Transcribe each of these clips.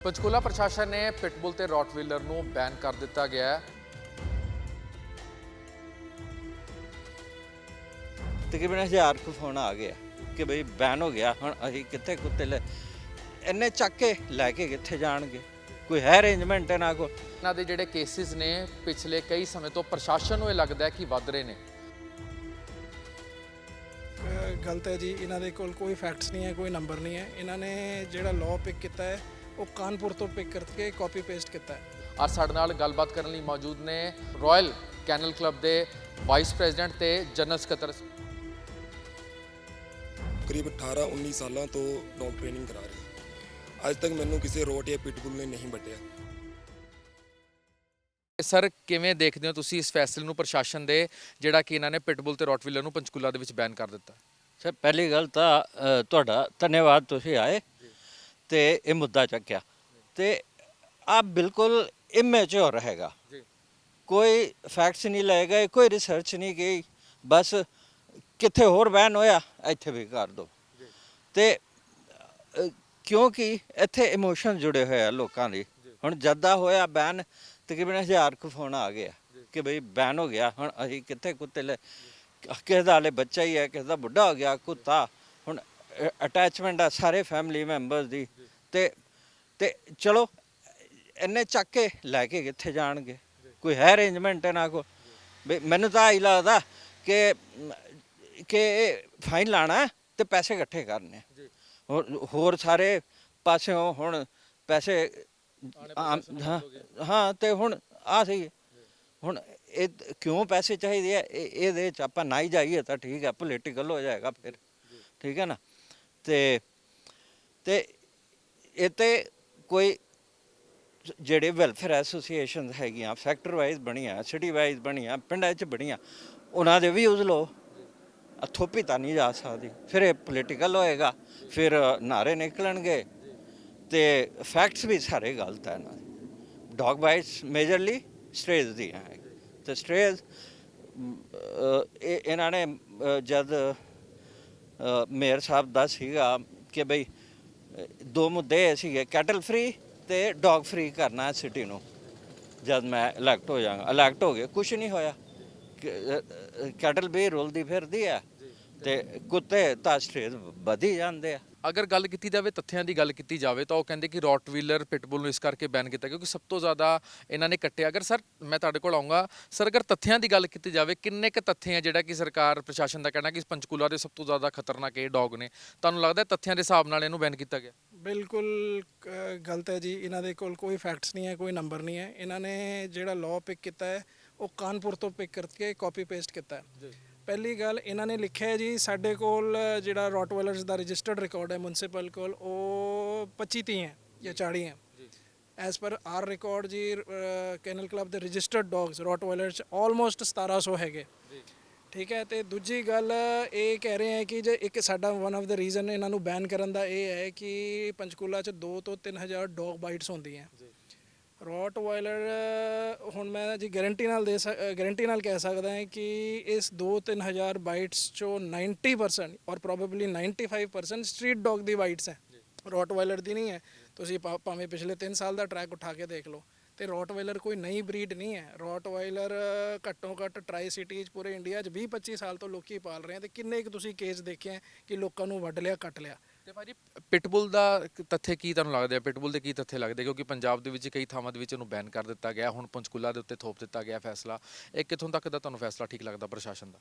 पंचकूला प्रशासन ने पिटबुल ते रॉटवीलर नूं बैन कर दिता गया है। तकरीबन 1000 को फोन आ गया कि बई बैन हो गया। हुण असीं कित्थे कुत्ते ले इन्ने चक के लैके कित्थे जाणगे? कोई है अरेंजमेंट इन्हां कोल? इन्हां दे जिहड़े केसिस ने पिछले कई समय तो प्रशासन नूं इह लगदा है कि वध रहे ने। गलत है जी। इन्हां दे कोल कोई फैक्ट्स नहीं है, कोई नंबर नहीं है। इन्हां ने जिहड़ा लॉ पिक किया है वो कानपुर तो पिक करके कॉपी पेस्ट किया है। ਅੱਜ ਸਾਡੇ ਨਾਲ ਗੱਲਬਾਤ ਕਰਨ ਲਈ ਮੌਜੂਦ ਨੇ ਰਾਇਲ ਕੈਨਲ ਕਲੱਬ ਦੇ ਵਾਈਸ ਪ੍ਰੈਜ਼ੀਡੈਂਟ ਤੇ ਜਨਰਲ ਸਕੱਤਰ। करीब 18-19 ਸਾਲਾਂ ਤੋਂ ਡੌਗ ਟ੍ਰੇਨਿੰਗ ਕਰਾ ਰਹੇ। ਅੱਜ ਤੱਕ ਮੈਨੂੰ ਕਿਸੇ ਰੋਟ ਜਾਂ ਪਿਟਬੁਲ ਨੇ ਨਹੀਂ ਵੱਢਿਆ। ਸਰ ਕਿਵੇਂ ਦੇਖਦੇ ਹੋ ਤੁਸੀਂ ਇਸ ਫੈਸਲੇ ਨੂੰ ਪ੍ਰਸ਼ਾਸਨ ਦੇ ਜਿਹੜਾ ਕਿ ਇਹਨਾਂ ਨੇ ਪਿਟਬੁਲ ਤੇ ਰॉटवीलर ਨੂੰ ਪੰਚਕੂਲਾ ਦੇ ਵਿੱਚ ਬੈਨ ਕਰ ਦਿੱਤਾ? ਸਰ ਪਹਿਲੀ ਗੱਲ ਤਾਂ ਤੁਹਾਡਾ ਧੰਨਵਾਦ, ਤੁਸੀਂ ਆਏ ਤੇ ਇਹ ਮੁੱਦਾ ਚੱਕਿਆ ਤੇ ਆ ਬਿਲਕੁਲ ਇਮੈਚੁਰ ਹੈਗਾ। ਕੋਈ ਫੈਕਟਸ ਨਹੀਂ ਲਏਗਾ, ਕੋਈ ਰਿਸਰਚ ਨਹੀਂ ਗਈ, ਬਸ ਕਿੱਥੇ ਹੋਰ ਬੈਨ ਹੋਇਆ ਇੱਥੇ ਵੀ ਕਰ ਦੋ। ਤੇ ਕਿਉਂਕਿ ਇੱਥੇ ਇਮੋਸ਼ਨ ਜੁੜੇ ਹੋਏ ਆ ਲੋਕਾਂ ਦੀ। ਹੁਣ ਜੱਦਾ ਹੋਇਆ ਬੈਨ ਤਕਰੀਬਨ 1000 ਕੁ ਫੋਨ ਆ ਗਿਆ ਕਿ ਬਈ ਬੈਨ ਹੋ ਗਿਆ। ਹੁਣ ਅਸੀਂ ਕਿੱਥੇ ਕੁੱਤੇ ਲੈ, ਕਿਸੇ ਦਾ ਹਾਲੇ ਬੱਚਾ ਹੀ ਹੈ, ਕਿਸੇ ਦਾ ਬੁੱਢਾ ਹੋ ਗਿਆ ਕੁੱਤਾ। ਹੁਣ ਅਟੈਚਮੈਂਟ ਆ ਸਾਰੇ ਫੈਮਿਲੀ ਮੈਂਬਰਸ ਦੀ ਤੇ ਚਲੋ ਇੰਨੇ ਚੱਕ ਕੇ ਲੈ ਕੇ ਕਿੱਥੇ ਜਾਣਗੇ? ਕੋਈ ਹੈ ਅਰੇਂਜਮੈਂਟ ਇਹਨਾਂ ਕੋਲ? ਵੀ ਮੈਨੂੰ ਤਾਂ ਇਹੀ ਲੱਗਦਾ ਕਿ ਫਾਈਨ ਲਾਣਾ ਤੇ ਪੈਸੇ ਇਕੱਠੇ ਕਰਨੇ। ਹੋਰ ਸਾਰੇ ਪਾਸਿਓਂ ਹੁਣ ਪੈਸੇ ਹਾਂ ਤੇ ਹੁਣ ਆ ਸਹੀ। ਹੁਣ ਇਹ ਕਿਉਂ ਪੈਸੇ ਚਾਹੀਦੇ ਆ? ਇਹਦੇ 'ਚ ਆਪਾਂ ਨਾ ਹੀ ਜਾਈਏ ਤਾਂ ਠੀਕ ਹੈ, ਪੋਲੀਟੀਕਲ ਹੋ ਜਾਏਗਾ ਫਿਰ, ਠੀਕ ਹੈ ਨਾ। ਤੇ ਇਹ ਤੇ ਕੋਈ ਜਿਹੜੇ ਵੈਲਫੇਅਰ ਐਸੋਸੀਏਸ਼ਨ ਹੈਗੀਆਂ ਸੈਕਟਰ ਵਾਈਜ਼ ਬਣੀਆਂ, ਸਿਟੀ ਵਾਈਜ਼ ਬਣੀਆਂ, ਪਿੰਡਾਂ 'ਚ ਬਣੀਆਂ, ਉਹਨਾਂ ਦੇ ਵੀ ਯੂਜ਼ ਲਓ। ਥੋਪੀ ਤਾਂ ਨਹੀਂ ਜਾ ਸਕਦੀ, ਫਿਰ ਇਹ ਪੋਲੀਟੀਕਲ ਹੋਏਗਾ, ਫਿਰ ਨਾਰੇ ਨਿਕਲਣਗੇ ਤੇ ਫੈਕਟਸ ਵੀ ਸਾਰੇ ਗਲਤ ਹੈ ਇਹਨਾਂ ਦੇ। ਡੌਗ ਬਾਈਟਸ ਮੇਜਰਲੀ ਸਟ੍ਰੇਜ਼ ਦੀਆਂ ਹੈ ਤੇ ਸਟ੍ਰੇਜ਼ ਇਹਨਾਂ ਨੇ ਜਦ ਮੇਅਰ ਸਾਹਿਬ ਦਾ ਸੀਗਾ ਕਿ ਬਈ ਦੋ ਮੁੱਦੇ ਸੀਗੇ, ਕੈਟਲ ਫ੍ਰੀ ਤੇ ਡੌਗ ਫ੍ਰੀ ਕਰਨਾ ਸਿਟੀ ਨੂੰ। ਜਦ ਮੈਂ ਇਲੈਕਟ ਹੋ ਜਾਵਾਂਗਾ, ਇਲੈਕਟ ਹੋ ਗਏ, ਕੁਛ ਨਹੀਂ ਹੋਇਆ। ਕੈਟਲ ਵੀ ਰੁਲਦੀ ਫਿਰਦੀ ਆ ਤੇ ਕੁੱਤੇ ਤਾਂ ਸਟ੍ਰੇਜ਼ ਵਧੀ ਜਾਂਦੇ ਆ। ਅਗਰ ਗੱਲ ਕੀਤੀ ਜਾਵੇ, ਤੱਥਿਆਂ ਦੀ ਗੱਲ ਕੀਤੀ ਜਾਵੇ ਤਾਂ ਉਹ ਕਹਿੰਦੇ ਕਿ ਰॉटवीलर ਪਿਟਬੁਲ ਨੂੰ ਇਸ ਕਰਕੇ ਬੈਨ ਕੀਤਾ ਕਿਉਂਕਿ ਸਭ ਤੋਂ ਜ਼ਿਆਦਾ ਇਹਨਾਂ ਨੇ ਕੱਟਿਆ। ਅਗਰ ਸਰ ਮੈਂ ਤੁਹਾਡੇ ਕੋਲ ਆਉਂਗਾ ਸਰ, ਅਗਰ ਤੱਥਿਆਂ ਦੀ ਗੱਲ ਕੀਤੀ ਜਾਵੇ, ਕਿੰਨੇ ਕੁ ਤੱਥੇ ਆ ਜਿਹੜਾ ਕਿ ਸਰਕਾਰ ਪ੍ਰਸ਼ਾਸਨ ਦਾ ਕਹਿਣਾ ਕਿ ਪੰਚਕੂਲਾ ਦੇ ਸਭ ਤੋਂ ਜ਼ਿਆਦਾ ਖਤਰਨਾਕ ਇਹ ਡੌਗ ਨੇ? ਤੁਹਾਨੂੰ ਲੱਗਦਾ ਤੱਥਿਆਂ ਦੇ ਹਿਸਾਬ ਨਾਲ ਇਹਨੂੰ ਬੈਨ ਕੀਤਾ ਗਿਆ? ਬਿਲਕੁਲ ਗਲਤ ਹੈ ਜੀ। ਇਹਨਾਂ ਦੇ ਕੋਲ ਕੋਈ ਫੈਕਟਸ ਨਹੀਂ ਹੈ, ਕੋਈ ਨੰਬਰ ਨਹੀਂ ਹੈ। ਇਹਨਾਂ ਨੇ ਜਿਹੜਾ ਲਾਅ ਪਿਕ ਕੀਤਾ ਹੈ ਉਹ ਕਾਨਪੁਰ ਤੋਂ ਪਿਕ ਕਰਕੇ ਕਾਪੀ ਪੇਸਟ ਕੀਤਾ ਹੈ। ਪਹਿਲੀ ਗੱਲ ਇਹਨਾਂ ਨੇ ਲਿਖਿਆ ਜੀ ਸਾਡੇ ਕੋਲ ਜਿਹੜਾ ਰॉटवेलर्स ਦਾ ਰਜਿਸਟਰਡ ਰਿਕਾਰਡ ਹੈ ਮਿਊਨਿਸਪਲ ਕੋਲ ਉਹ 25-30 ਹੈ ਜਾਂ 40 ਹੈ। ਐਜ਼ ਪਰ ਆਰ ਰਿਕਾਰਡ ਜੀ ਕੈਨਲ ਕਲੱਬ ਦੇ ਰਜਿਸਟਰਡ ਡੌਗਸ ਰॉटवेलर्स ਆਲਮੋਸਟ 1700 ਹੈਗੇ, ਠੀਕ ਹੈ। ਤੇ ਦੂਜੀ ਗੱਲ ਇਹ ਕਹਿ ਰਹੇ ਹੈ ਕਿ ਜੇ ਇੱਕ ਸਾਡਾ ਵਨ ਆਫ ਦਾ ਰੀਜ਼ਨ ਇਹਨਾਂ ਨੂੰ ਬੈਨ ਕਰਨ ਦਾ ਇਹ ਹੈ ਕਿ ਪੰਚਕੂਲਾ 'ਚ 2 ਤੋਂ 3000 ਡੌਗ ਬਾਈਟਸ ਹੁੰਦੀਆਂ। ਰॉटवेलर ਹੁਣ ਮੈਂ ਜੀ ਗਾਰੰਟੀ ਨਾਲ ਕਹਿ ਸਕਦਾ ਹਾਂ ਕਿ ਇਸ 2-3 ਹਜ਼ਾਰ ਬਾਈਟਸ 'ਚੋਂ 90% ਔਰ ਪ੍ਰੋਬੇਬਲੀ 95% ਸਟਰੀਟ ਡੌਗ ਦੀ ਬਾਈਟਸ ਹੈ, ਰॉटवेलर ਦੀ ਨਹੀਂ ਹੈ। ਤੁਸੀਂ ਭਾਵੇਂ ਪਿਛਲੇ 3 ਸਾਲ ਦਾ ਟਰੈਕ ਉਠਾ ਕੇ ਦੇਖ ਲਓ। ਤੇ ਰॉटवेलर ਕੋਈ ਨਈ ਬਰੀਡ ਨਹੀਂ ਹੈ। ਰॉटवेलर ਘੱਟੋ ਘੱਟ ਟਰਾਈ ਸਿਟੀਜ਼ ਪੂਰੇ ਇੰਡੀਆ 'ਚ 20-25 ਸਾਲ ਤੋਂ ਲੋਕੀ ਪਾਲ ਰਹੇ ਆ। ਤੇ ਕਿੰਨੇ ਕੁ ਤੁਸੀਂ ਕੇਸ ਦੇਖੇ ਆ ਕਿ ਲੋਕਾਂ ਨੂੰ ਵੱਢ ਲਿਆ, ਕੱਟ ਲਿਆ? ਤੇ ਭਾਜੀ ਪਿਟਬੁਲ ਦਾ ਤੱਥੇ ਕੀ ਤੁਹਾਨੂੰ ਲੱਗਦਾ ਹੈ? ਪਿਟਬੁਲ ਦੇ ਕੀ ਤੱਥੇ ਲੱਗਦੇ? ਕਿਉਂਕਿ ਪੰਜਾਬ ਦੇ ਵਿੱਚ ਕਈ ਥਾਵਾਂ ਦੇ ਵਿੱਚ ਇਹਨੂੰ ਬੈਨ ਕਰ ਦਿੱਤਾ ਗਿਆ, ਹੁਣ ਪੰਚਕੂਲਾ ਦੇ ਉੱਤੇ ਥੋਪ ਦਿੱਤਾ ਗਿਆ ਫੈਸਲਾ। ਇਹ ਕਿੱਥੋਂ ਤੱਕ ਦਾ ਤੁਹਾਨੂੰ ਫੈਸਲਾ ਠੀਕ ਲੱਗਦਾ ਪ੍ਰਸ਼ਾਸਨ ਦਾ?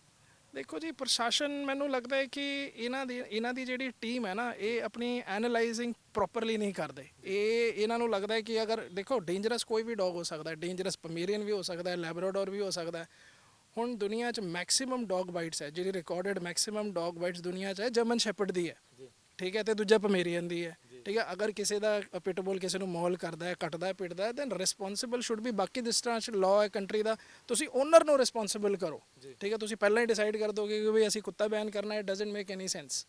ਦੇਖੋ ਜੀ, ਪ੍ਰਸ਼ਾਸਨ ਮੈਨੂੰ ਲੱਗਦਾ ਹੈ ਕਿ ਇਹਨਾਂ ਦੀ ਜਿਹੜੀ ਟੀਮ ਹੈ ਨਾ, ਇਹ ਆਪਣੀ ਐਨਾਲਾਈਜ਼ਿੰਗ ਪ੍ਰੋਪਰਲੀ ਨਹੀਂ ਕਰਦੇ। ਇਹਨਾਂ ਨੂੰ ਲੱਗਦਾ ਹੈ ਕਿ ਅਗਰ ਦੇਖੋ ਡੇਂਜਰਸ ਕੋਈ ਵੀ ਡੌਗ ਹੋ ਸਕਦਾ ਹੈ, ਡੇਂਜਰਸ ਪਮੇਰੀਅਨ ਵੀ ਹੋ ਸਕਦਾ ਹੈ, ਲੈਬਰਾਡੋਰ ਵੀ ਹੋ ਸਕਦਾ ਹੈ। ਹੁਣ ਦੁਨੀਆ 'ਚ ਮੈਕਸਿਮਮ ਡੌਗ ਬਾਈਟਸ ਹੈ, ਜਿਹੜੀ ਰਿਕਾਰਡਡ ਮੈਕਸਿਮਮ ਡੌਗ ਬਾਈਟਸ ਦੁਨੀਆ 'ਚ ਹੈ ਜਰਮਨ ਸ਼ੈਪਰਡ ਦੀ ਹੈ, ਠੀਕ ਹੈ, ਤੇ ਦੂਜਾ ਪਮੇਰੀਅਨ ਦੀ ਹੈ, ਠੀਕ ਹੈ। ਅਗਰ ਕਿਸੇ ਦਾ ਪਿਟਬੁਲ ਕਿਸੇ ਨੂੰ ਮੌਲ ਕਰਦਾ ਹੈ, ਕੱਟਦਾ ਹੈ, ਪਿੱਟਦਾ ਹੈ, ਦੈਨ ਰਿਸਪੌਂਸਿਬਲ ਸ਼ੁੱਡ ਬੀ। ਬਾਕੀ ਜਿਸ ਤਰ੍ਹਾਂ ਲਾਅ ਹੈ ਕੰਟਰੀ ਦਾ, ਤੁਸੀਂ ਓਨਰ ਨੂੰ ਰਿਸਪੌਂਸਿਬਲ ਕਰੋ, ਠੀਕ ਹੈ। ਤੁਸੀਂ ਪਹਿਲਾਂ ਹੀ ਡਿਸਾਈਡ ਕਰ ਦੋਗੇ ਕਿ ਵੀ ਅਸੀਂ ਕੁੱਤਾ ਬੈਨ ਕਰਨਾ ਹੈ, ਡਜ਼ਨਟ ਮੇਕ ਐਨੀ ਸੈਂਸ।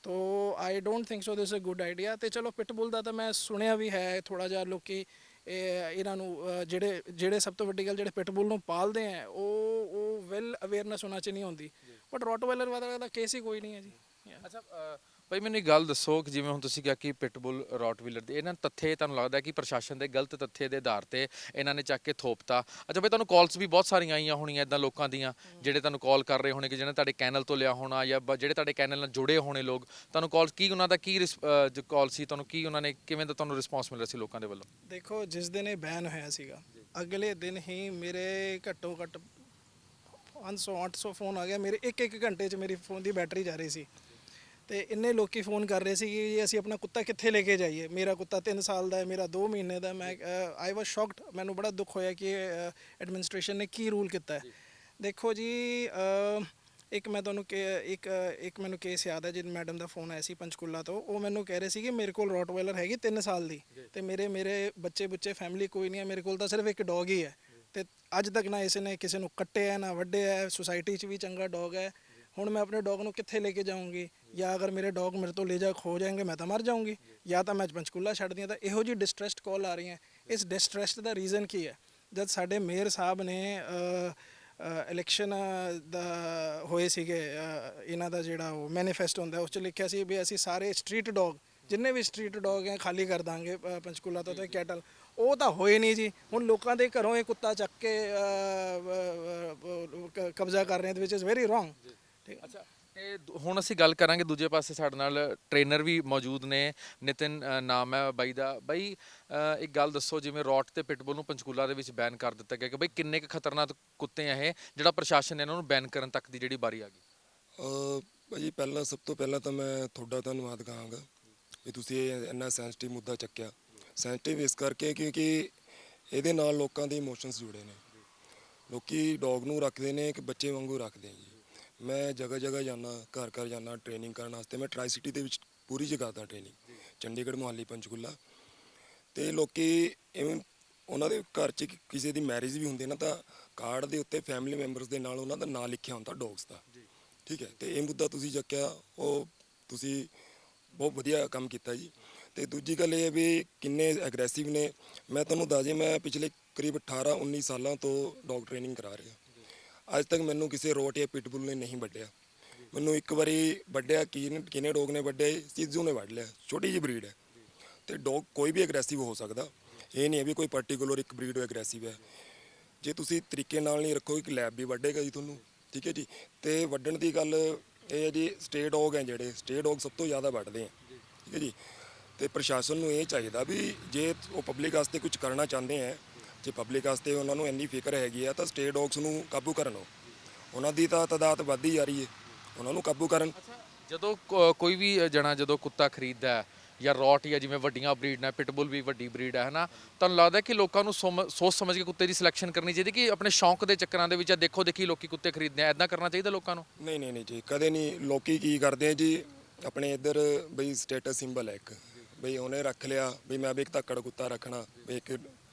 ਤੋ I don't think so this a good idea. ਤੇ ਚਲੋ ਪਿਟਬੁਲ ਦਾ ਤਾਂ ਮੈਂ ਸੁਣਿਆ ਵੀ ਹੈ ਥੋੜ੍ਹਾ ਜਿਹਾ, ਲੋਕੀ ਇਹਨਾਂ ਨੂੰ ਜਿਹੜੇ ਸਭ ਤੋਂ ਵੱਡੀ ਗੱਲ ਜਿਹੜੇ ਪਿਟਬੁਲ ਨੂੰ ਪਾਲਦੇ ਹੈ ਉਹ ਵੈਲ ਅਵੇਅਰਨੈਸ ਉਹਨਾਂ 'ਚ ਨਹੀਂ ਹੁੰਦੀ। ਬਟ ਰॉटवेलर ਵਾਲਾ ਦਾ ਕੇਸ ਹੀ ਕੋਈ ਨਹੀਂ ਹੈ ਜੀ। ਅੱਛਾ, ਭਾਈ ਮੈਨੂੰ ਇੱਕ ਗੱਲ ਦੱਸੋ ਕਿ ਜਿਵੇਂ ਹੁਣ ਤੁਸੀਂ ਕਿਹਾ ਕਿ ਪਿਟਬੁਲ ਰੌਟਵੀਲਰ ਦੇ ਇਹਨਾਂ ਤੱਥੇ ਤੁਹਾਨੂੰ ਲੱਗਦਾ ਕਿ ਪ੍ਰਸ਼ਾਸਨ ਦੇ ਗਲਤ ਤੱਥੇ ਦੇ ਆਧਾਰ ਤੇ ਇਹਨਾਂ ਨੇ ਚੱਕ ਕੇ ਥੋਪਤਾ। ਅੱਛਾ ਭਾਈ ਤੁਹਾਨੂੰ ਕਾਲਸ ਵੀ ਬਹੁਤ ਸਾਰੀਆਂ ਆਈਆਂ ਹੋਣੀਆਂ ਇਦਾਂ ਲੋਕਾਂ ਦੀਆਂ ਜਿਹੜੇ ਤੁਹਾਨੂੰ ਕਾਲ ਕਰ ਰਹੇ ਹੋਣੇ ਕਿ ਜਿਹਨੇ ਤੁਹਾਡੇ ਕੈਨਲ ਤੋਂ ਲਿਆ ਹੋਣਾ ਜਾਂ ਜਿਹੜੇ ਤੁਹਾਡੇ ਕੈਨਲ ਨਾਲ ਜੁੜੇ ਹੋਣੇ ਲੋਕ ਤੁਹਾਨੂੰ ਕਾਲ ਕੀ ਉਹਨਾਂ ਦਾ ਕੀ ਕਾਲ ਸੀ ਤੁਹਾਨੂੰ ਕੀ ਉਹਨਾਂ ਨੇ ਕਿਵੇਂ ਦਾ ਤੁਹਾਨੂੰ ਰਿਸਪੌਂਸ ਮਿਲ ਰਿਹਾ ਸੀ ਲੋਕਾਂ ਦੇ ਵੱਲੋਂ? ਦੇਖੋ ਜਿਸ ਦਿਨ ਇਹ ਬੈਨ ਹੋਇਆ ਸੀਗਾ ਅਗਲੇ ਦਿਨ ਹੀ ਮੇਰੇ ਘੱਟੋ ਘੱਟ 500 800 ਫੋਨ ਆ ਗਿਆ ਮੇਰੇ ਇੱਕ ਘੰਟੇ 'ਚ ਮੇਰੀ ਫੋਨ ਦੀ ਬੈਟਰੀ ਜਾ ਰਹੀ ਸੀ ਤੇ ਇੰਨੇ ਲੋਕੀ ਫੋਨ ਕਰ ਰਹੇ ਸੀ ਕਿ ਅਸੀਂ ਆਪਣਾ ਕੁੱਤਾ ਕਿੱਥੇ ਲੈ ਕੇ ਜਾਈਏ। ਮੇਰਾ ਕੁੱਤਾ 3 ਸਾਲ ਦਾ ਹੈ, ਮੇਰਾ 2 ਮਹੀਨੇ ਦਾ। ਮੈਂ ਆਈ ਵਾਸ ਸ਼ੌਕਡ, ਮੈਨੂੰ ਬੜਾ ਦੁੱਖ ਹੋਇਆ ਕਿ ਐਡਮਿਨਿਸਟ੍ਰੇਸ਼ਨ ਨੇ ਕੀ ਰੂਲ ਕੀਤਾ ਹੈ। ਦੇਖੋ ਜੀ ਇੱਕ ਮੈਂ ਤੁਹਾਨੂੰ ਇੱਕ ਮੈਨੂੰ ਕੇਸ ਯਾਦ ਹੈ ਜਿਨ ਮੈਡਮ ਦਾ ਫੋਨ ਆਇਆ ਸੀ ਪੰਚਕੂਲਾ ਤੋਂ। ਉਹ ਮੈਨੂੰ ਕਹਿ ਰਹੇ ਸੀ ਕਿ ਮੇਰੇ ਕੋਲ ਰੌਟਵਾਇਲਰ ਹੈਗੀ 3 ਸਾਲ ਦੀ ਤੇ ਮੇਰੇ ਬੱਚੇ ਬੁੱਚੇ ਫੈਮਿਲੀ ਕੋਈ ਨਹੀਂ ਹੈ, ਮੇਰੇ ਕੋਲ ਤਾਂ ਸਿਰਫ ਇੱਕ ਡੌਗ ਹੀ ਹੈ ਤੇ ਅੱਜ ਤੱਕ ਨਾ ਇਸ ਨੇ ਕਿਸੇ ਨੂੰ ਕੱਟਿਆ ਨਾ ਵੱਢਿਆ। ਸੁਸਾਇਟੀ 'ਚ ਵੀ ਚੰਗਾ ਡੌਗ ਹੈ। ਹੁਣ ਮੈਂ ਆਪਣੇ ਡੌਗ ਨੂੰ ਕਿੱਥੇ ਲੈ ਕੇ ਜਾਊਂਗੀ? ਜਾਂ ਅਗਰ ਮੇਰੇ ਡੌਗ ਮੇਰੇ ਤੋਂ ਲੈ ਜਾ ਖੋ ਜਾਣਗੇ ਮੈਂ ਤਾਂ ਮਰ ਜਾਊਂਗੀ, ਜਾਂ ਤਾਂ ਮੈਂ ਪੰਚਕੂਲਾ ਛੱਡ ਦਿਆਂ। ਤਾਂ ਇਹੋ ਜਿਹੀ ਡਿਸਟਰੈਸਡ ਕਾਲ ਆ ਰਹੀਆਂ। ਇਸ ਡਿਸਟਰੈਸਡ ਦਾ ਰੀਜ਼ਨ ਕੀ ਹੈ? ਜਦ ਸਾਡੇ ਮੇਅਰ ਸਾਹਿਬ ਨੇ ਇਲੈਕਸ਼ਨ ਦਾ ਹੋਏ ਸੀਗੇ ਇਹਨਾਂ ਦਾ ਜਿਹੜਾ ਉਹ ਮੈਨੀਫੈਸਟੋ ਹੁੰਦਾ ਉਸ 'ਚ ਲਿਖਿਆ ਸੀ ਵੀ ਅਸੀਂ ਸਾਰੇ ਸਟਰੀਟ ਡੌਗ ਜਿੰਨੇ ਵੀ ਸਟਰੀਟ ਡੌਗ ਹੈ ਖਾਲੀ ਕਰ ਦਾਂਗੇ ਪੰਚਕੂਲਾ ਤੋਂ ਤੇ ਕੈਟਲ। ਉਹ ਤਾਂ ਹੋਏ ਨਹੀਂ ਜੀ। ਹੁਣ ਲੋਕਾਂ ਦੇ ਘਰੋਂ ਇਹ ਕੁੱਤਾ ਚੱਕ ਕੇ ਕਬਜ਼ਾ ਕਰ ਰਹੇ ਵਿਚ ਇਜ਼ ਵੈਰੀ ਰੋਂਗ। ਠੀਕ। ਅੱਛਾ ਤੇ ਹੁਣ ਅਸੀਂ ਗੱਲ ਕਰਾਂਗੇ ਦੂਜੇ ਪਾਸੇ ਸਾਡੇ ਨਾਲ ਟ੍ਰੇਨਰ ਵੀ ਮੌਜੂਦ ਨੇ। ਨਿਤਿਨ ਨਾਮ ਹੈ ਬਾਈ ਦਾ। ਬਾਈ ਇੱਕ ਗੱਲ ਦੱਸੋ, ਜਿਵੇਂ ਰੌਟ ਤੇ ਪਿਟਬੁਲ ਨੂੰ ਪੰਚਕੂਲਾ ਦੇ ਵਿੱਚ ਬੈਨ ਕਰ ਦਿੱਤਾ ਗਿਆ ਕਿ ਬਈ ਕਿੰਨੇ ਕੁ ਖਤਰਨਾਕ ਕੁੱਤੇ ਆ ਇਹ ਜਿਹੜਾ ਪ੍ਰਸ਼ਾਸਨ ਨੇ ਇਹਨਾਂ ਨੂੰ ਬੈਨ ਕਰਨ ਤੱਕ ਦੀ ਜਿਹੜੀ ਵਾਰੀ ਆ ਗਈ? ਭਾਜੀ ਸਭ ਤੋਂ ਪਹਿਲਾਂ ਤਾਂ ਮੈਂ ਤੁਹਾਡਾ ਧੰਨਵਾਦ ਕਹਾਂਗਾ ਕਿ ਤੁਸੀਂ ਇਹ ਇੰਨਾ ਸੈਂਸਿਟਿਵ ਮੁੱਦਾ ਚੱਕਿਆ। ਸੈਂਸਿਟਿਵ ਇਸ ਕਰਕੇ ਕਿਉਂਕਿ ਇਹਦੇ ਨਾਲ ਲੋਕਾਂ ਦੇ ਇਮੋਸ਼ਨਸ ਜੁੜੇ ਨੇ। ਲੋਕੀ ਡੌਗ ਨੂੰ ਰੱਖਦੇ ਨੇ ਕਿ ਬੱਚੇ ਵਾਂਗੂ ਰੱਖਦੇ ਜੀ। ਮੈਂ ਜਗ੍ਹਾ ਜਗ੍ਹਾ ਜਾਂਦਾ, ਘਰ ਘਰ ਜਾਂਦਾ ਟ੍ਰੇਨਿੰਗ ਕਰਨ ਵਾਸਤੇ। ਮੈਂ ਟਰਾਈ ਸਿਟੀ ਦੇ ਵਿੱਚ ਪੂਰੀ ਜਗ੍ਹਾ ਦਾ ਟ੍ਰੇਨਿੰਗ, ਚੰਡੀਗੜ੍ਹ, ਮੁਹਾਲੀ, ਪੰਚਕੂਲਾ। ਅਤੇ ਲੋਕੀ ਇਵਨ ਉਹਨਾਂ ਦੇ ਘਰ 'ਚ ਕਿਸੇ ਦੀ ਮੈਰਿਜ ਵੀ ਹੁੰਦੀ ਨਾ ਤਾਂ ਕਾਰਡ ਦੇ ਉੱਤੇ ਫੈਮਿਲੀ ਮੈਂਬਰਸ ਦੇ ਨਾਲ ਉਹਨਾਂ ਦਾ ਨਾਂ ਲਿਖਿਆ ਹੁੰਦਾ ਡੌਗਸ ਦਾ। ਠੀਕ ਹੈ। ਅਤੇ ਇਹ ਮੁੱਦਾ ਤੁਸੀਂ ਚੱਕਿਆ, ਉਹ ਤੁਸੀਂ ਬਹੁਤ ਵਧੀਆ ਕੰਮ ਕੀਤਾ ਜੀ। ਅਤੇ ਦੂਜੀ ਗੱਲ ਇਹ ਹੈ ਵੀ ਕਿੰਨੇ ਐਗਰੈਸਿਵ ਨੇ। ਮੈਂ ਤੁਹਾਨੂੰ ਦੱਸ ਮੈਂ ਪਿਛਲੇ ਕਰੀਬ 18-19 ਸਾਲਾਂ ਤੋਂ ਡੌਗ ਟ੍ਰੇਨਿੰਗ ਕਰਾ ਰਿਹਾ। ਅੱਜ ਤੱਕ ਮੈਨੂੰ ਕਿਸੇ ਰੋਟ ਜਾਂ ਪਿਟਬੁਲ ਨੇ ਨਹੀਂ ਵੱਢਿਆ। ਮੈਨੂੰ ਇੱਕ ਵਾਰੀ ਵੱਢਿਆ ਕਿਹਨੇ ਡੌਗ ਨੇ ਵੱਢਿਆ? ਸਿੱਧੂ ਨੇ ਵੱਢ ਲਿਆ। ਛੋਟੀ ਜਿਹੀ ਬਰੀਡ ਹੈ ਅਤੇ ਡੌਗ ਕੋਈ ਵੀ ਐਗਰੈਸਿਵ ਹੋ ਸਕਦਾ। ਇਹ ਨਹੀਂ ਹੈ ਵੀ ਕੋਈ ਪਰਟੀਕੂਲਰ ਇੱਕ ਬਰੀਡ ਐਗਰੈਸਿਵ ਹੈ। ਜੇ ਤੁਸੀਂ ਤਰੀਕੇ ਨਾਲ ਨਹੀਂ ਰੱਖੋ ਇੱਕ ਲੈਬ ਵੀ ਵੱਢੇਗਾ ਜੀ ਤੁਹਾਨੂੰ। ਠੀਕ ਹੈ ਜੀ। ਅਤੇ ਵੱਢਣ ਦੀ ਗੱਲ ਇਹ ਹੈ ਜੀ, ਸਟੇ ਡੌਗ ਹੈ ਜਿਹੜੇ ਸਟੇ ਡੌਗ ਸਭ ਤੋਂ ਜ਼ਿਆਦਾ ਵੱਢਦੇ ਹੈ। ਠੀਕ ਹੈ ਜੀ। ਅਤੇ ਪ੍ਰਸ਼ਾਸਨ ਨੂੰ ਇਹ ਚਾਹੀਦਾ ਵੀ ਜੇ ਉਹ ਪਬਲਿਕ ਵਾਸਤੇ ਕੁਝ ਕਰਨਾ ਚਾਹੁੰਦੇ ਹੈ, ਜੇ ਪਬਲਿਕ ਵਾਸਤੇ ਉਹਨਾਂ ਨੂੰ ਇੰਨੀ ਫਿਕਰ ਹੈਗੀ ਆ ਤਾਂ ਸਟੇ ਡੌਗਸ ਨੂੰ ਕਾਬੂ ਕਰਨ। ਉਹਨਾਂ ਦੀ ਤਾਂ ਤਾਦਾਦ ਵੱਧਦੀ ਜਾ ਰਹੀ ਹੈ, ਉਹਨਾਂ ਨੂੰ ਕਾਬੂ ਕਰਨ। ਜਦੋਂ ਕੋਈ ਵੀ ਜਣਾ ਜਦੋਂ ਕੁੱਤਾ ਖਰੀਦਦਾ ਜਾਂ ਰੌਟ ਜਾਂ ਜਿਵੇਂ ਵੱਡੀਆਂ ਬਰੀਡ ਨੇ, ਪਿਟਬੁਲ ਵੀ ਵੱਡੀ ਬਰੀਡ ਹੈ ਨਾ, ਤੁਹਾਨੂੰ ਲੱਗਦਾ ਕਿ ਲੋਕਾਂ ਨੂੰ ਸੋਚ ਸਮਝ ਕੇ ਕੁੱਤੇ ਦੀ ਸਿਲੈਕਸ਼ਨ ਕਰਨੀ ਚਾਹੀਦੀ ਕਿ ਆਪਣੇ ਸ਼ੌਂਕ ਦੇ ਚੱਕਰਾਂ ਦੇ ਵਿੱਚ ਦੇਖੋ ਦੇਖੀ ਲੋਕੀ ਕੁੱਤੇ ਖਰੀਦਦੇ ਆ, ਇੱਦਾਂ ਕਰਨਾ ਚਾਹੀਦਾ ਲੋਕਾਂ ਨੂੰ? ਨਹੀਂ ਜੀ, ਕਦੇ ਨਹੀਂ। ਲੋਕੀ ਕੀ ਕਰਦੇ ਆ ਜੀ, ਆਪਣੇ ਇੱਧਰ ਬਈ ਸਟੇਟਸ ਸਿੰਬਲ ਹੈ ਇੱਕ, ਬਈ ਉਹਨੇ ਰੱਖ ਲਿਆ ਬਈ ਮੈਂ ਵੀ ਇੱਕ ਧੱਕੜ ਕੁੱਤਾ ਰੱਖਣਾ, ਬਈ ਇੱਕ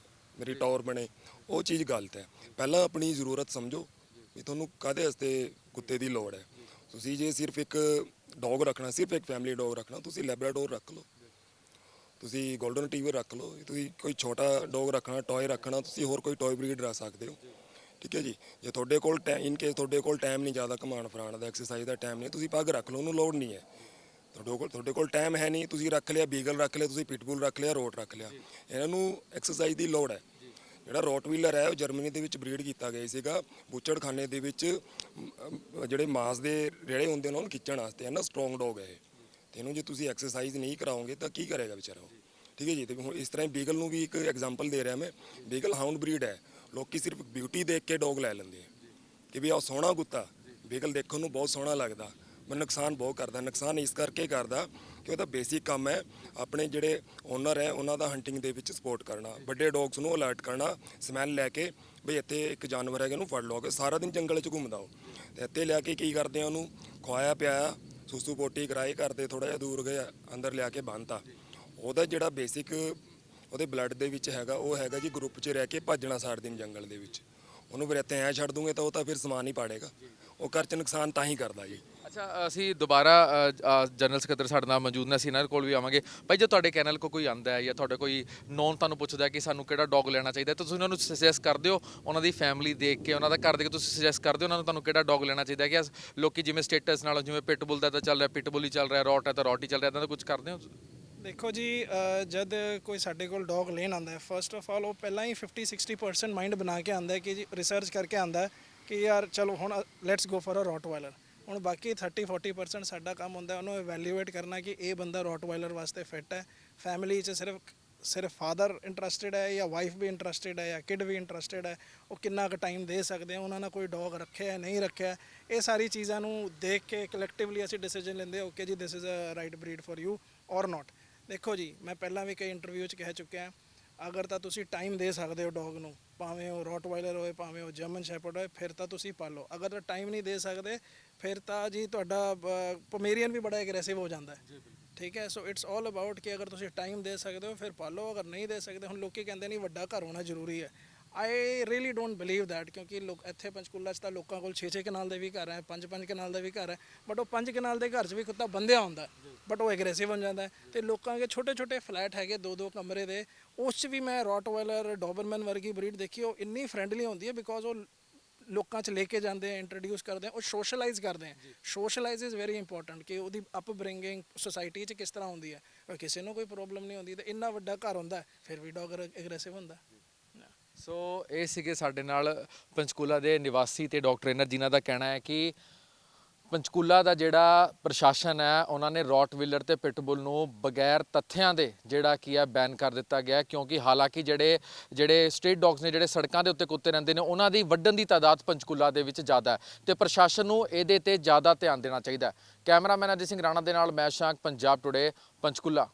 ਮੇਰੀ ਟੌਰ ਬਣੇ। ਉਹ ਚੀਜ਼ ਗਲਤ ਹੈ। ਪਹਿਲਾਂ ਆਪਣੀ ਜ਼ਰੂਰਤ ਸਮਝੋ ਵੀ ਤੁਹਾਨੂੰ ਕਾਹਦੇ ਵਾਸਤੇ ਕੁੱਤੇ ਦੀ ਲੋੜ ਹੈ। ਤੁਸੀਂ ਜੇ ਸਿਰਫ ਇੱਕ ਡੌਗ ਰੱਖਣਾ, ਸਿਰਫ ਇੱਕ ਫੈਮਿਲੀ ਡੌਗ ਰੱਖਣਾ, ਤੁਸੀਂ ਲੈਬਰਾਡੋਰ ਰੱਖ ਲਓ, ਤੁਸੀਂ ਗੋਲਡਨ ਰਿਟਰੀਵਰ ਰੱਖ ਲਓ। ਤੁਸੀਂ ਕੋਈ ਛੋਟਾ ਡੌਗ ਰੱਖਣਾ, ਟੌਏ ਰੱਖਣਾ, ਤੁਸੀਂ ਹੋਰ ਕੋਈ ਟੌਏ ਬਰੀਡ ਰੱਖ ਸਕਦੇ ਹੋ। ਠੀਕ ਹੈ ਜੀ। ਜੇ ਤੁਹਾਡੇ ਕੋਲ ਇਨ ਕੇਸ ਤੁਹਾਡੇ ਕੋਲ ਟਾਈਮ ਨਹੀਂ ਜ਼ਿਆਦਾ ਘੁਮਾਉਣ ਫਿਰਾਉਣ ਦਾ, ਐਕਸਰਸਾਈਜ਼ ਦਾ ਟਾਈਮ ਨਹੀਂ, ਤੁਸੀਂ ਪੱਗ ਰੱਖ ਲਓ, ਉਹਨੂੰ ਲੋੜ ਨਹੀਂ ਹੈ। ਤੁਹਾਡੇ ਕੋਲ ਟਾਈਮ ਹੈ ਨਹੀਂ, ਤੁਸੀਂ ਰੱਖ ਲਿਆ ਬੀਗਲ ਰੱਖ ਲਿਆ, ਤੁਸੀਂ ਪਿਟਬੁਲ ਰੱਖ ਲਿਆ, ਰੋਟ ਰੱਖ ਲਿਆ। ਇਹਨਾਂ ਨੂੰ ਐਕਸਰਸਾਈਜ਼ ਦੀ ਲੋੜ ਹੈ। ਜਿਹੜਾ ਰੋਟਵੀਲਰ ਹੈ ਉਹ ਜਰਮਨੀ ਦੇ ਵਿੱਚ ਬਰੀਡ ਕੀਤਾ ਗਿਆ ਸੀਗਾ ਬੁੱਚੜਖਾਨੇ ਦੇ ਵਿੱਚ। ਜਿਹੜੇ ਮਾਸ ਦੇ ਰੇੜੇ ਹੁੰਦੇ ਨੇ ਉਹਨੂੰ ਖਿੱਚਣ ਵਾਸਤੇ। ਹੈ ਨਾ, ਸਟਰੋਂਗ ਡੌਗ ਹੈ ਇਹ। ਅਤੇ ਇਹਨੂੰ ਜੇ ਤੁਸੀਂ ਐਕਸਰਸਾਈਜ਼ ਨਹੀਂ ਕਰਾਓਗੇ ਤਾਂ ਕੀ ਕਰੇਗਾ ਵਿਚਾਰਾ ਉਹ? ਠੀਕ ਹੈ ਜੀ। ਅਤੇ ਹੁਣ ਇਸ ਤਰ੍ਹਾਂ ਬੀਗਲ ਨੂੰ ਵੀ ਇੱਕ ਐਗਜ਼ਾਮਪਲ ਦੇ ਰਿਹਾ ਮੈਂ। ਬੀਗਲ ਹਾਊਂਡ ਬਰੀਡ ਹੈ। ਲੋਕੀ ਸਿਰਫ ਬਿਊਟੀ ਦੇਖ ਕੇ ਡੌਗ ਲੈ ਲੈਂਦੇ ਆ ਕਿ ਵੀ ਆਹ ਸੋਹਣਾ ਕੁੱਤਾ। ਬੀਗਲ ਦੇਖਣ ਨੂੰ ਬਹੁਤ ਸੋਹਣਾ ਲੱਗਦਾ, ਪਰ ਨੁਕਸਾਨ ਬਹੁਤ ਕਰਦਾ। ਨੁਕਸਾਨ ਇਸ ਕਰਕੇ ਕਰਦਾ ਕਿ ਉਹਦਾ ਬੇਸਿਕ ਕੰਮ ਹੈ ਆਪਣੇ ਜਿਹੜੇ ਓਨਰ ਹੈ ਉਹਨਾਂ ਦਾ ਹੰਟਿੰਗ ਦੇ ਵਿੱਚ ਸਪੋਰਟ ਕਰਨਾ, ਵੱਡੇ ਡੌਗਸ ਨੂੰ ਅਲਰਟ ਕਰਨਾ, ਸਮੈਲ ਲੈ ਕੇ ਬਈ ਇੱਥੇ ਇੱਕ ਜਾਨਵਰ ਹੈਗਾ ਉਹਨੂੰ ਫੜ ਲਓਗੇ। ਸਾਰਾ ਦਿਨ ਜੰਗਲ 'ਚ ਘੁੰਮਦਾ ਉਹ, ਅਤੇ ਇੱਥੇ ਲਿਆ ਕੇ ਕੀ ਕਰਦੇ ਆ, ਉਹਨੂੰ ਖਵਾਇਆ ਪਿਆਇਆ, ਸੁਸੂ ਪੋਟੀ ਕਰਾਏ, ਕਰਦੇ ਥੋੜ੍ਹਾ ਜਿਹਾ ਦੂਰ ਗਏ ਅੰਦਰ ਲਿਆ ਕੇ ਬੰਨ੍ਹਤਾ। ਉਹਦਾ ਜਿਹੜਾ ਬੇਸਿਕ ਉਹਦੇ ਬਲੱਡ ਦੇ ਵਿੱਚ ਹੈਗਾ ਉਹ ਹੈਗਾ ਜੀ ਗਰੁੱਪ 'ਚ ਰਹਿ ਕੇ ਭੱਜਣਾ ਸਾਰਾ ਦਿਨ ਜੰਗਲ ਦੇ ਵਿੱਚ। ਉਹਨੂੰ ਫਿਰ ਇੱਥੇ ਐਂ ਛੱਡ ਦੂੰਗੇ ਤਾਂ ਉਹ ਤਾਂ ਫਿਰ ਸਮਾਨ ਹੀ ਪਾੜੇਗਾ। ਉਹ ਘਰ 'ਚ ਨੁਕਸਾਨ ਤਾਂ ਹੀ ਕਰਦਾ ਜੀ। ਅੱਛਾ ਅਸੀਂ ਦੁਬਾਰਾ ਜਨਰਲ ਸਕੱਤਰ ਸਾਡੇ ਨਾਲ ਮੌਜੂਦ ਨੇ, ਅਸੀਂ ਇਹਨਾਂ ਕੋਲ ਵੀ ਆਵਾਂਗੇ। ਭਾਈ ਜੇ ਤੁਹਾਡੇ ਕੈਨਲ ਕੋ ਕੋਈ ਆਂਦਾ ਹੈ ਜਾਂ ਤੁਹਾਡੇ ਕੋਈ ਨੋਨ ਤੁਹਾਨੂੰ ਪੁੱਛਦਾ ਹੈ ਕਿ ਸਾਨੂੰ ਕਿਹੜਾ ਡੌਗ ਲੈਣਾ ਚਾਹੀਦਾ ਹੈ, ਤਾਂ ਤੁਸੀਂ ਉਹਨਾਂ ਨੂੰ ਸੁਜੈਸਟ ਕਰਦੇ ਹੋ, ਉਹਨਾਂ ਦੀ ਫੈਮਿਲੀ ਦੇਖ ਕੇ, ਉਹਨਾਂ ਦਾ ਘਰ ਦੇਖ ਕੇ ਤੁਸੀਂ ਸੁਜੈਸਟ ਕਰਦੇ ਹੋ ਉਹਨਾਂ ਨੂੰ ਤੁਹਾਨੂੰ ਕਿਹੜਾ ਡੌਗ ਲੈਣਾ ਚਾਹੀਦਾ ਹੈ? ਕਿ ਲੋਕੀ ਜਿਵੇਂ ਸਟੇਟਸ ਨਾਲ ਜਿਵੇਂ ਪਿਟਬੁਲ ਦਾ ਤਾਂ ਚੱਲ ਰਿਹਾ, ਪਿਟਬੁਲ ਹੀ ਚੱਲ ਰਿਹਾ, ਰੌਟ ਹੈ ਤਾਂ ਰੌਟ ਹੀ ਚੱਲ ਰਿਹਾ, ਇੱਦਾਂ ਦਾ ਕੁਝ ਕਰਦੇ ਹੋ? ਦੇਖੋ ਜੀ ਜਦ ਕੋਈ ਸਾਡੇ ਕੋਲ ਡੌਗ ਲੈਣ ਆਉਂਦਾ ਹੈ, ਫਸਟ ਆਫ ਆਲ ਉਹ ਪਹਿਲਾਂ ਹੀ 50-60% ਮਾਈਂਡ ਬਣਾ ਕੇ ਆਉਂਦਾ ਹੈ ਕਿ ਜੀ ਰਿਸਰਚ ਕਰਕੇ ਆਉਂਦਾ ਹੈ ਕਿ ਯਾਰ ਚਲੋ ਹੁਣ ਲੈਟਸ ਗੋ ਫॉर ਅ ਰੌਟਵਾਇਲਰ। ਹੁਣ ਬਾਕੀ 30-40% ਸਾਡਾ ਕੰਮ ਹੁੰਦਾ ਉਹਨੂੰ ਇਵੈਲੂਏਟ ਕਰਨਾ ਕਿ ਇਹ ਬੰਦਾ ਰੌਟਵਾਇਲਰ ਵਾਸਤੇ ਫਿੱਟ ਹੈ। ਫੈਮਿਲੀ 'ਚ ਸਿਰਫ ਫਾਦਰ ਇੰਟਰਸਟਿਡ ਹੈ ਜਾਂ ਵਾਈਫ ਵੀ ਇੰਟਰਸਟਿਡ ਹੈ ਜਾਂ ਕਿਡ ਵੀ ਇੰਟਰਸਟਿਡ ਹੈ, ਉਹ ਕਿੰਨਾ ਕੁ ਟਾਈਮ ਦੇ ਸਕਦੇ ਆ, ਉਹਨਾਂ ਨੇ ਕੋਈ ਡੌਗ ਰੱਖਿਆ ਹੈ ਨਹੀਂ ਰੱਖਿਆ, ਇਹ ਸਾਰੀ ਚੀਜ਼ਾਂ ਨੂੰ ਦੇਖ ਕੇ ਕਲੈਕਟਿਵਲੀ ਅਸੀਂ ਡਿਸੀਜਨ ਲੈਂਦੇ ਓਕੇ ਜੀ this is a right breed for you or not. ਦੇਖੋ ਜੀ ਮੈਂ ਪਹਿਲਾਂ ਵੀ ਕਈ ਇੰਟਰਵਿਊ 'ਚ ਕਹਿ ਚੁੱਕਿਆ, ਅਗਰ ਤਾਂ ਤੁਸੀਂ ਟਾਈਮ ਦੇ ਸਕਦੇ ਹੋ ਡੌਗ ਨੂੰ, ਭਾਵੇਂ ਉਹ ਰੌਟਵਾਇਲਰ ਹੋਏ ਭਾਵੇਂ ਉਹ ਜਰਮਨ ਸ਼ੈਪਰਡ ਹੋਏ, ਫਿਰ ਤਾਂ ਤੁਸੀਂ ਪਾਲੋ। ਅਗਰ ਤਾਂ ਟਾਈਮ ਨਹੀਂ ਦੇ ਸਕਦੇ ਫਿਰ ਤਾਂ ਜੀ ਤੁਹਾਡਾ ਪੋਮੇਰੀਅਨ ਵੀ ਬੜਾ ਐਗਰੈਸਿਵ ਹੋ ਜਾਂਦਾ ਹੈ। ਠੀਕ ਹੈ, ਸੋ ਇਟਸ ਆਲ ਅਬਾਊਟ ਕਿ ਅਗਰ ਤੁਸੀਂ ਟਾਈਮ ਦੇ ਸਕਦੇ ਹੋ ਫਿਰ ਪਾਲੋ, ਅਗਰ ਨਹੀਂ ਦੇ ਸਕਦੇ, ਹੁਣ ਲੋਕੀ ਕਹਿੰਦੇ ਨਹੀਂ ਵੱਡਾ ਘਰ ਹੋਣਾ ਜ਼ਰੂਰੀ ਹੈ। I really don't believe that, ਕਿਉਂਕਿ ਇੱਥੇ ਪੰਚਕੂਲਾ 'ਚ ਤਾਂ ਲੋਕਾਂ ਕੋਲ 6-6 ਕਨਾਲ ਦੇ ਵੀ ਘਰ ਹੈ, 5-5 ਕਨਾਲ ਦਾ ਵੀ ਘਰ ਹੈ, ਬਟ ਉਹ 5 ਕਨਾਲ ਦੇ ਘਰ 'ਚ ਵੀ ਕੁੱਤਾ ਬੰਦਿਆ ਹੁੰਦਾ ਬਟ ਉਹ ਐਗਰੈਸਿਵ ਹੋ ਜਾਂਦਾ ਹੈ। ਤੇ ਲੋਕਾਂ ਦੇ ਛੋਟੇ-ਛੋਟੇ ਫਲੈਟ ਹੈਗੇ 2-2 ਕਮਰੇ ਦੇ, ਉਸ 'ਚ ਵੀ ਮੈਂ ਰੌਟਵਾਇਲਰ ਡੋਬਰਮੈਨ ਵਰਗੀ ਬਰੀਡ ਦੇਖੀ, ਉਹ ਇੰਨੀ ਫਰੈਂਡਲੀ ਹੁੰਦੀ ਹੈ ਬਿਕੋਜ਼ ਉਹ ਲੋਕਾਂ 'ਚ ਲੈ ਕੇ ਜਾਂਦੇ ਆ, ਇੰਟਰੋਡਿਊਸ ਕਰਦੇ ਆ, ਉਹ ਸੋਸ਼ਲਾਈਜ਼ ਕਰਦੇ ਆ। ਸੋਸ਼ਲਾਈਜ਼ ਇਜ਼ ਵੈਰੀ ਇੰਪੋਰਟੈਂਟ ਕਿ ਉਹਦੀ ਅਪਬ੍ਰਿੰਗਿੰਗ ਸੋਸਾਇਟੀ 'ਚ ਕਿਸ ਤਰ੍ਹਾਂ ਹੁੰਦੀ ਹੈ, ਕਿਸੇ ਨੂੰ ਕੋਈ ਪ੍ਰੋਬਲਮ ਨਹੀਂ ਹੁੰਦੀ। ਤੇ ਇੰਨਾ ਵੱਡਾ ਘਰ ਹੁੰਦਾ ਫਿਰ ਵੀ ਡੌਗ ਐਗਰੈਸਿਵ ਹੁੰਦਾ। ਸੋ ਇਹ ਸੀਗੇ ਸਾਡੇ ਨਾਲ ਪੰਚਕੂਲਾ ਦੇ ਨਿਵਾਸੀ ਤੇ ਡੌਗ ਟ੍ਰੇਨਰ, ਜਿਨ੍ਹਾਂ ਦਾ ਕਹਿਣਾ ਹੈ ਕਿ ਪੰਚਕੂਲਾ ਦਾ ਜਿਹੜਾ ਪ੍ਰਸ਼ਾਸਨ ਹੈ ਉਹਨਾਂ ਨੇ ਰੌਟਵੀਲਰ ਤੇ ਪਿਟਬੁਲ ਨੂੰ ਬਗੈਰ ਤੱਥਿਆਂ ਦੇ ਜਿਹੜਾ ਕੀ ਹੈ ਬੈਨ ਕਰ ਦਿੱਤਾ ਗਿਆ, ਕਿਉਂਕਿ ਹਾਲਾਂਕਿ ਜਿਹੜੇ ਸਟਰੀਟ ਡੌਗਸ ਨੇ, ਜਿਹੜੇ ਸੜਕਾਂ ਦੇ ਉੱਤੇ ਕੁੱਤੇ ਰਹਿੰਦੇ ਨੇ, ਉਹਨਾਂ ਦੀ ਵੱਢਣ ਦੀ ਤਾਦਾਦ ਪੰਚਕੂਲਾ ਦੇ ਵਿੱਚ ਜ਼ਿਆਦਾ ਹੈ ਤੇ ਪ੍ਰਸ਼ਾਸਨ ਨੂੰ ਇਹਦੇ ਤੇ ਜ਼ਿਆਦਾ ਧਿਆਨ ਦੇਣਾ ਚਾਹੀਦਾ ਹੈ। ਕੈਮਰਾਮੈਨ ਅਜੇ ਸਿੰਘ ਰਾਣਾ ਦੇ ਨਾਲ ਮੈਂ ਸ਼ਾਂਕ, ਪੰਜਾਬ ਟੁਡੇ, ਪੰਚਕੂਲਾ।